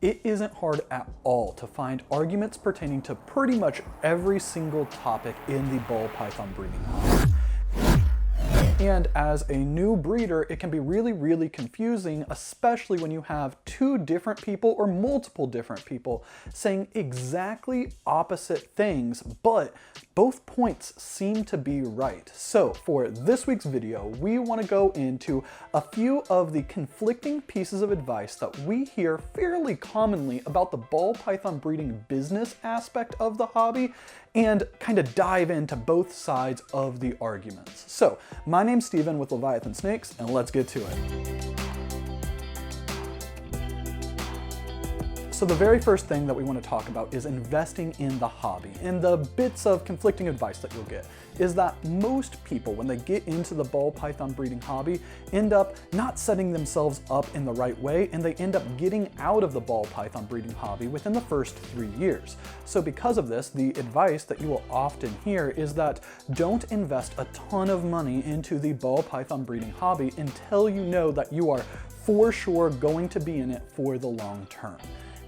it isn't hard at all to find arguments pertaining to pretty much every single topic in the ball python breeding hobby. And as a new breeder, it can be really confusing, especially when you have two different people or multiple different people saying exactly opposite things, but both points seem to be right. So for this week's video, we want to go into a few of the conflicting pieces of advice that we hear fairly commonly about the ball python breeding business aspect of the hobby, and kind of dive into both sides of the arguments. So, my name's Steven with Leviathan Snakes, and let's get to it. So the very first thing that we want to talk about is investing in the hobby. And the bits of conflicting advice that you'll get is that most people, when they get into the ball python breeding hobby, end up not setting themselves up in the right way, and they end up getting out of the ball python breeding hobby within the first 3 years. So because of this, the advice that you will often hear is that don't invest a ton of money into the ball python breeding hobby until you know that you are for sure going to be in it for the long term.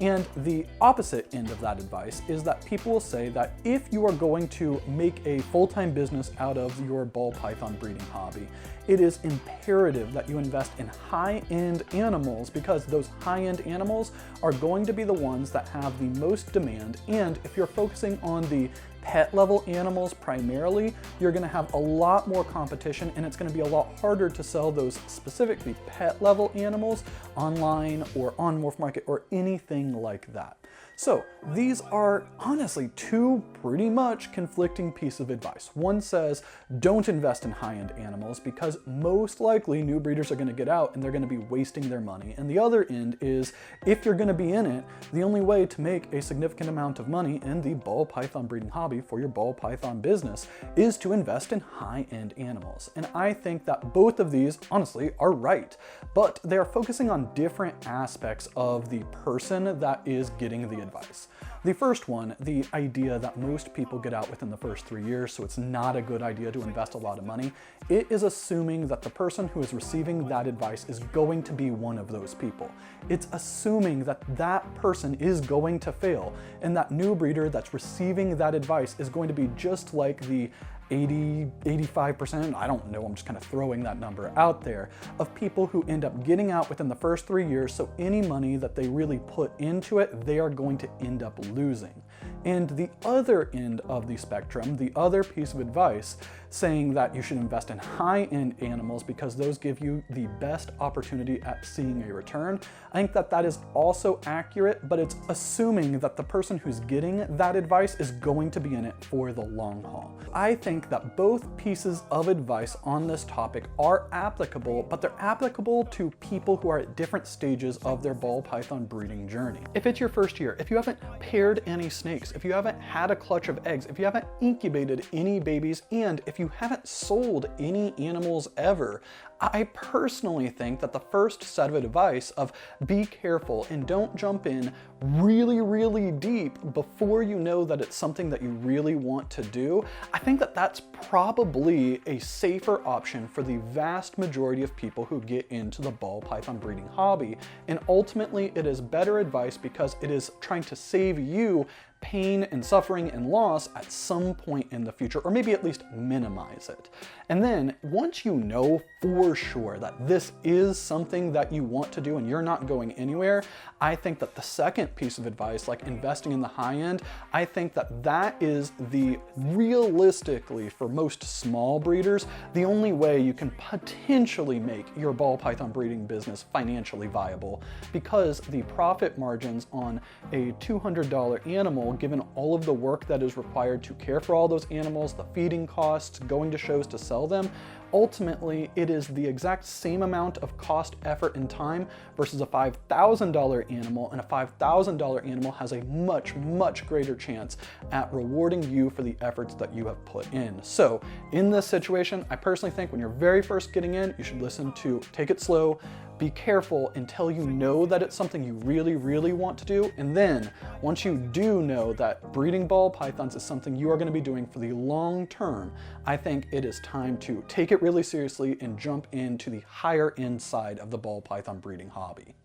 And the opposite end of that advice is that people will say that if you are going to make a full-time business out of your ball python breeding hobby, it is imperative that you invest in high-end animals, because those high-end animals are going to be the ones that have the most demand. And if you're focusing on the pet level animals primarily, you're going to have a lot more competition, and it's going to be a lot harder to sell those specifically pet level animals online or on Morph Market or anything like that. So these are honestly two pretty much conflicting pieces of advice. One says don't invest in high-end animals because most likely new breeders are going to get out and they're going to be wasting their money. And the other end is if you're going to be in it, the only way to make a significant amount of money in the ball python breeding hobby for your ball python business is to invest in high-end animals. And I think that both of these honestly are right, but they are focusing on different aspects of the person that is getting the advice. The first one, the idea that most people get out within the first 3 years, so it's not a good idea to invest a lot of money. It is assuming that the person who is receiving that advice is going to be one of those people. It's assuming that that person is going to fail, and that new breeder that's receiving that advice is going to be just like the 85%, I don't know, I'm just kind of throwing that number out there, of people who end up getting out within the first 3 years, so any money that they really put into it, they are going to end up losing. And the other end of the spectrum, the other piece of advice, saying that you should invest in high-end animals because those give you the best opportunity at seeing a return, I think that that is also accurate, but it's assuming that the person who's getting that advice is going to be in it for the long haul. I think that both pieces of advice on this topic are applicable, but they're applicable to people who are at different stages of their ball python breeding journey. If it's your first year, if you haven't paired any snakes, if you haven't had a clutch of eggs, if you haven't incubated any babies, and if you haven't sold any animals ever, I personally think that the first set of advice of be careful and don't jump in really deep before you know that it's something that you really want to do, I think that that's probably a safer option for the vast majority of people who get into the ball python breeding hobby. And ultimately it is better advice because it is trying to save you pain and suffering and loss at some point in the future, or maybe at least minimize it. And then once you know for sure that this is something that you want to do and you're not going anywhere, I think that the second piece of advice, like investing in the high end, I think that that is the realistically for most small breeders, the only way you can potentially make your ball python breeding business financially viable, because the profit margins on a $200 animal, given all of the work that is required to care for all those animals, the feeding costs, going to shows to sell them, ultimately it is the exact same amount of cost, effort, and time versus a $5,000 animal, and a $5,000 animal has a much greater chance at rewarding you for the efforts that you have put in. So in this situation, I personally think when you're very first getting in, you should listen to take it slow, be careful until you know that it's something you really want to do. And then once you do know that breeding ball pythons is something you are going to be doing for the long term, I think it is time to take it really seriously and jump into the higher end side of the ball python breeding hobby.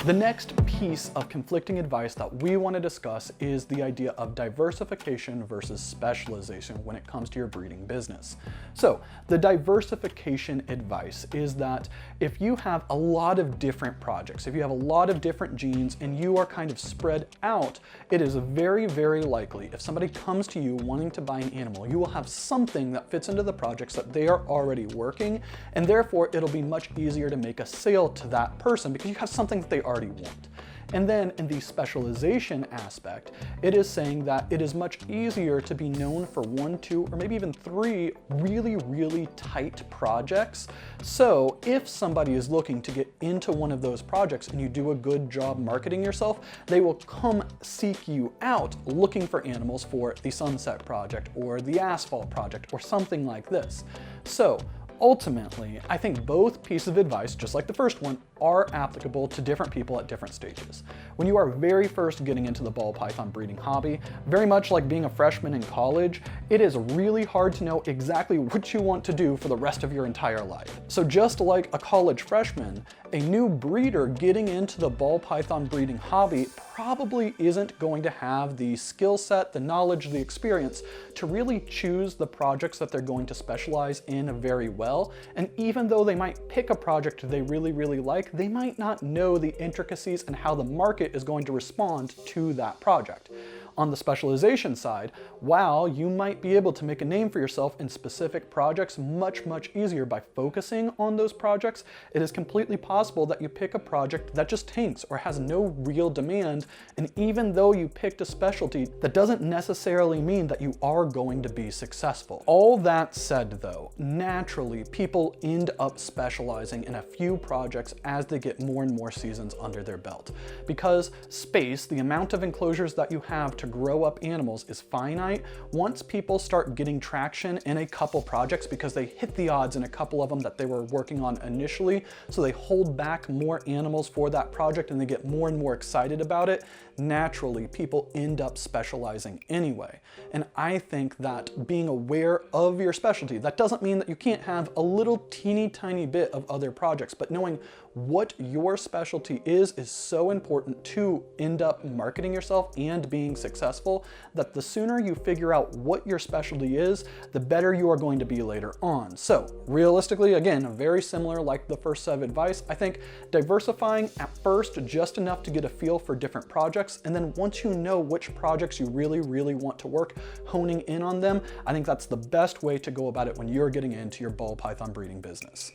The next piece of conflicting advice that we want to discuss is the idea of diversification versus specialization when it comes to your breeding business. So the diversification advice is that if you have a lot of different projects, if you have a lot of different genes and you are kind of spread out, it is very, very likely if somebody comes to you wanting to buy an animal, you will have something that fits into the projects that they are already working, and therefore it'll be much easier to make a sale to that person because you have something that they already want. And then in the specialization aspect, it is saying that it is much easier to be known for 1, 2, or maybe even 3 really, really tight projects. So if somebody is looking to get into one of those projects and you do a good job marketing yourself, they will come seek you out looking for animals for the Sunset Project or the Asphalt Project or something like this. So ultimately, I think both pieces of advice, just like the first one, are applicable to different people at different stages. When you are very first getting into the ball python breeding hobby, very much like being a freshman in college, it is really hard to know exactly what you want to do for the rest of your entire life. So just like a college freshman, a new breeder getting into the ball python breeding hobby probably isn't going to have the skill set, the knowledge, the experience to really choose the projects that they're going to specialize in very well. And even though they might pick a project they really, really like, they might not know the intricacies and how the market is going to respond to that project. On the specialization side, while you might be able to make a name for yourself in specific projects much, much easier by focusing on those projects, it is completely possible that you pick a project that just tanks or has no real demand, and even though you picked a specialty, that doesn't necessarily mean that you are going to be successful. All that said though, naturally people end up specializing in a few projects as they get more and more seasons under their belt. Because space, the amount of enclosures that you have to grow up animals, is finite. Once people start getting traction in a couple projects because they hit the odds in a couple of them that they were working on initially, so they hold back more animals for that project and they get more and more excited about it, naturally people end up specializing anyway. And I think that being aware of your specialty, that doesn't mean that you can't have a little teeny tiny bit of other projects, but knowing what your specialty is so important to end up marketing yourself and being successful, that the sooner you figure out what your specialty is, the better you are going to be later on. So realistically, again, very similar like the first set of advice, I think diversifying at first just enough to get a feel for different projects, and then once you know which projects you really, really want to work, honing in on them, I think that's the best way to go about it when you're getting into your ball python breeding business.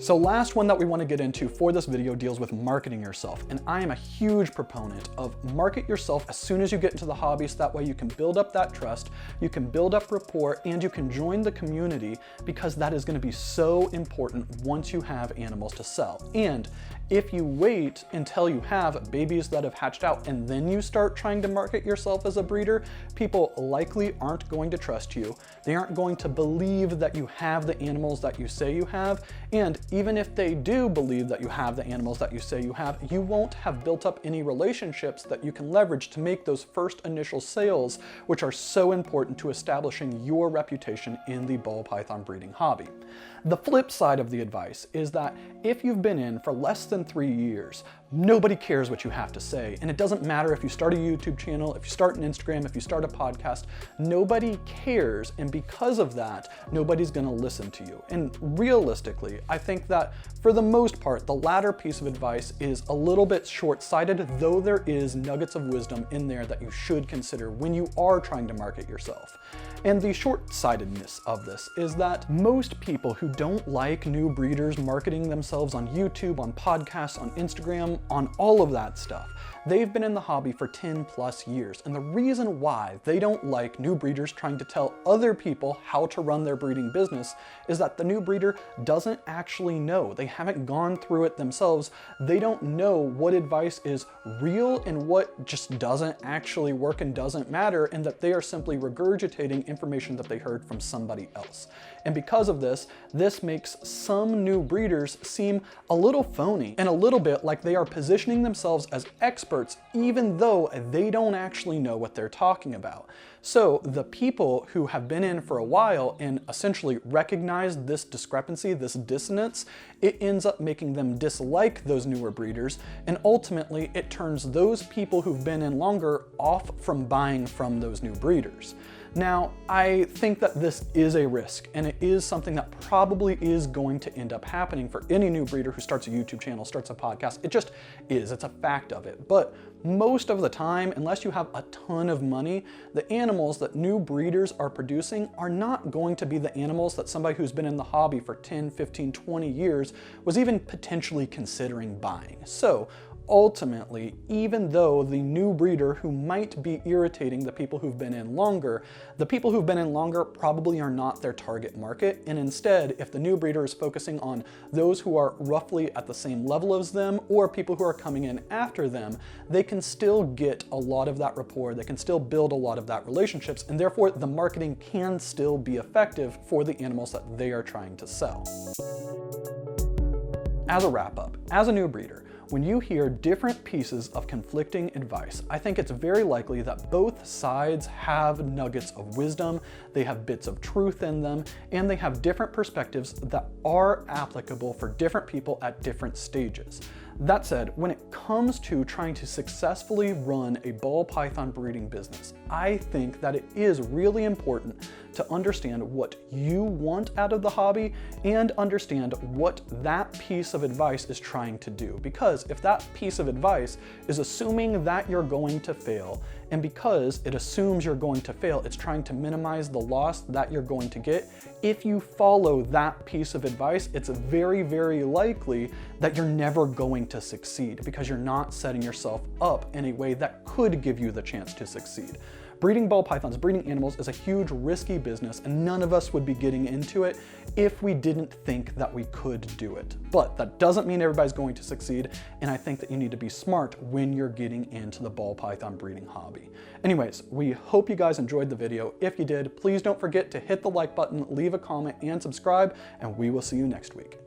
So last one that we want to get into for this video deals with marketing yourself. And I am a huge proponent of market yourself as soon as you get into the hobby, so that way you can build up that trust, you can build up rapport, and you can join the community, because that is going to be so important once you have animals to sell. And if you wait until you have babies that have hatched out and then you start trying to market yourself as a breeder, people likely aren't going to trust you. They aren't going to believe that you have the animals that you say you have. And even if they do believe that you have the animals that you say you have, you won't have built up any relationships that you can leverage to make those first initial sales, which are so important to establishing your reputation in the ball python breeding hobby. The flip side of the advice is that if you've been in for less than 3 years, nobody cares what you have to say. And it doesn't matter if you start a YouTube channel, if you start an Instagram, if you start a podcast, nobody cares. And because of that, nobody's gonna listen to you. And realistically, I think that for the most part, the latter piece of advice is a little bit short-sighted, though there is nuggets of wisdom in there that you should consider when you are trying to market yourself. And the short-sightedness of this is that most people who don't like new breeders marketing themselves on YouTube, on podcasts, on Instagram, on all of that stuff, they've been in the hobby for 10 plus years. And the reason why they don't like new breeders trying to tell other people how to run their breeding business is that the new breeder doesn't actually know. They haven't gone through it themselves. They don't know what advice is real and what just doesn't actually work and doesn't matter, and that they are simply regurgitating information that they heard from somebody else. And because of this, this makes some new breeders seem a little phony and a little bit like they are positioning themselves as experts experts, even though they don't actually know what they're talking about. So the people who have been in for a while and essentially recognize this discrepancy, this dissonance, it ends up making them dislike those newer breeders, and ultimately it turns those people who've been in longer off from buying from those new breeders. Now, I think that this is a risk, and it is something that probably is going to end up happening for any new breeder who starts a YouTube channel, starts a podcast. It just is, it's a fact of it. But most of the time, unless you have a ton of money, the animals that new breeders are producing are not going to be the animals that somebody who's been in the hobby for 10, 15, 20 years was even potentially considering buying. So ultimately, even though the new breeder who might be irritating the people who've been in longer, the people who've been in longer probably are not their target market. And instead, if the new breeder is focusing on those who are roughly at the same level as them or people who are coming in after them, they can still get a lot of that rapport, they can still build a lot of that relationships, and therefore the marketing can still be effective for the animals that they are trying to sell. As a wrap up, as a new breeder, when you hear different pieces of conflicting advice, I think it's very likely that both sides have nuggets of wisdom, they have bits of truth in them, and they have different perspectives that are applicable for different people at different stages. That said, when it comes to trying to successfully run a ball python breeding business, I think that it is really important to understand what you want out of the hobby and understand what that piece of advice is trying to do. Because if that piece of advice is assuming that you're going to fail, and because it assumes you're going to fail, it's trying to minimize the loss that you're going to get, if you follow that piece of advice, it's very, very likely that you're never going to succeed because you're not setting yourself up in a way that could give you the chance to succeed. Breeding ball pythons, breeding animals is a huge risky business, and none of us would be getting into it if we didn't think that we could do it. But that doesn't mean everybody's going to succeed, and I think that you need to be smart when you're getting into the ball python breeding hobby. Anyways, we hope you guys enjoyed the video. If you did, please don't forget to hit the like button, leave a comment, and subscribe, and we will see you next week.